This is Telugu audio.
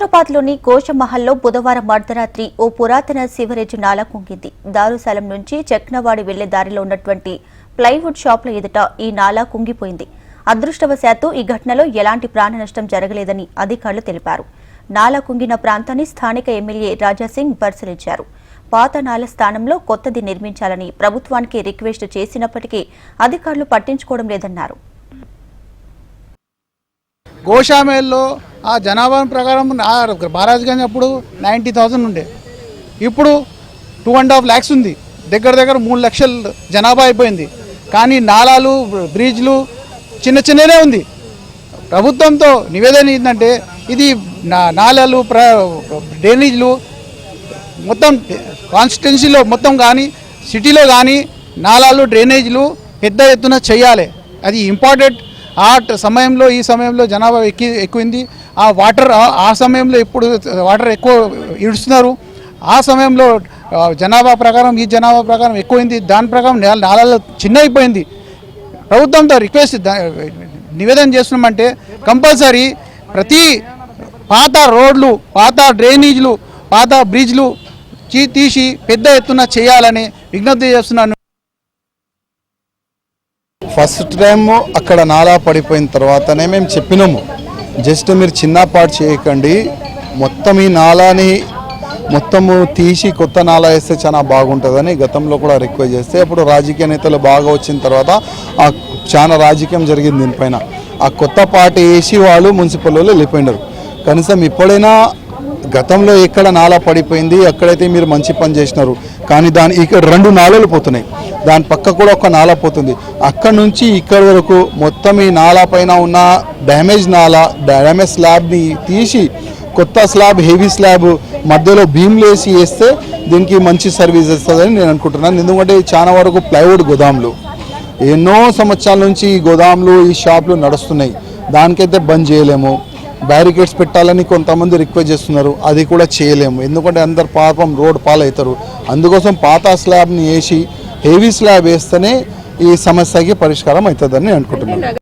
హైదరాబాద్లోని గోషమహల్లో బుధవారం అర్ధరాత్రి ఓ పురాతన సివరేజ్ నాలా కుంగింది. దారుసాలం నుంచి చెక్నవాడి వెళ్లే దారిలో ఉన్నటువంటి ప్లైవుడ్ షాపుల ఎదుట ఈ నాలా కుంగిపోయింది. అదృష్టవశాత్తు ఈ ఘటనలో ఎలాంటి ప్రాణ నష్టం జరగలేదని అధికారులు తెలిపారు. నాలా కుంగిన ప్రాంతాన్ని స్థానిక ఎమ్మెల్యే రాజాసింగ్ పరిశీలించారు. పాత నాల స్థానంలో కొత్తది నిర్మించాలని ప్రభుత్వానికి రిక్వెస్ట్ చేసినప్పటికీ అధికారులు పట్టించుకోవడం లేదన్నారు. గోషామేల్లో ఆ జనాభా ప్రకారం మహారాజ్గంజ్ అప్పుడు 90,000 ఉండే, ఇప్పుడు 2.5 lakhs ఉంది. దగ్గర 3 లక్షల జనాభా అయిపోయింది. కానీ నాలాలు బ్రిడ్జ్లు చిన్ననే ఉంది. ప్రభుత్వంతో నివేదన ఏంటంటే ఇది నాలాలు డ్రైనేజ్లు మొత్తం కాన్స్టిట్యున్సీలో మొత్తం కానీ సిటీలో కానీ నాలాలు డ్రైనేజ్లు పెద్ద ఎత్తున చేయాలి. అది ఇంపార్టెంట్. ఆ సమయంలో ఈ సమయంలో జనాభా ఎక్కువైంది. ఆ వాటర్ ఆ సమయంలో ఇప్పుడు వాటర్ ఎక్కువ ఇడుస్తున్నారు. ఆ సమయంలో జనాభా ప్రకారం ఈ జనాభా ప్రకారం ఎక్కువైంది. దాని ప్రకారం నాలాలు చిన్న అయిపోయింది. ప్రభుత్వంతో రిక్వెస్ట్ నివేదన చేస్తున్నామంటే కంపల్సరీ ప్రతి పాత రోడ్లు, పాత డ్రైనేజ్లు, పాత బ్రిడ్జ్లు తీసి పెద్ద ఎత్తున చేయాలని విజ్ఞప్తి చేస్తున్నాను. ఫస్ట్ టైం అక్కడ నాలా పడిపోయిన తర్వాతనే మేము చెప్పినాము, జస్ట్ మీరు చిన్నపాటు చేయకండి, మొత్తం ఈ నాలాని మొత్తము తీసి కొత్త నాలా వేస్తే చాలా బాగుంటుందని గతంలో కూడా రిక్వెస్ట్ చేస్తే అప్పుడు రాజకీయ నేతలు బాగా వచ్చిన తర్వాత చాలా రాజకీయం జరిగింది దీనిపైన. ఆ కొత్త పాట వేసి వాళ్ళు మున్సిపల్ వాళ్ళు వెళ్ళిపోయినారు. కనీసం ఇప్పుడైనా గతంలో ఎక్కడ నాలా పడిపోయింది ఎక్కడైతే మీరు మంచి పని చేసినారు, కానీ ఇక్కడ 2 నాళాలు పోతున్నాయి, దాని పక్క కూడా ఒక నాలా పోతుంది. అక్కడ నుంచి ఇక్కడ వరకు మొత్తం ఈ నాలా పైన ఉన్న డ్యామేజ్ స్లాబ్ని తీసి కొత్త స్లాబ్, హెవీ స్లాబ్ మధ్యలో భీమ్లు వేస్తే దీనికి మంచి సర్వీస్ ఇస్తుందని నేను అనుకుంటున్నాను. ఎందుకంటే చాలా వరకు ప్లైవుడ్ గోదాములు ఎన్నో సంవత్సరాల నుంచి ఈ గోదాములు, ఈ షాపులు నడుస్తున్నాయి. దానికైతే బంద్ చేయలేము. బ్యారికేడ్స్ పెట్టాలని కొంతమంది రిక్వెస్ట్ చేస్తున్నారు, అది కూడా చేయలేము. ఎందుకంటే అందరు పాపం రోడ్ పాలవుతారు. అందుకోసం పాత స్లాబ్ని వేసి హెవీ స్లాబ్ వేస్తేనే ఈ సమస్యకి పరిష్కారం అవుతుందని అనుకుంటున్నాను.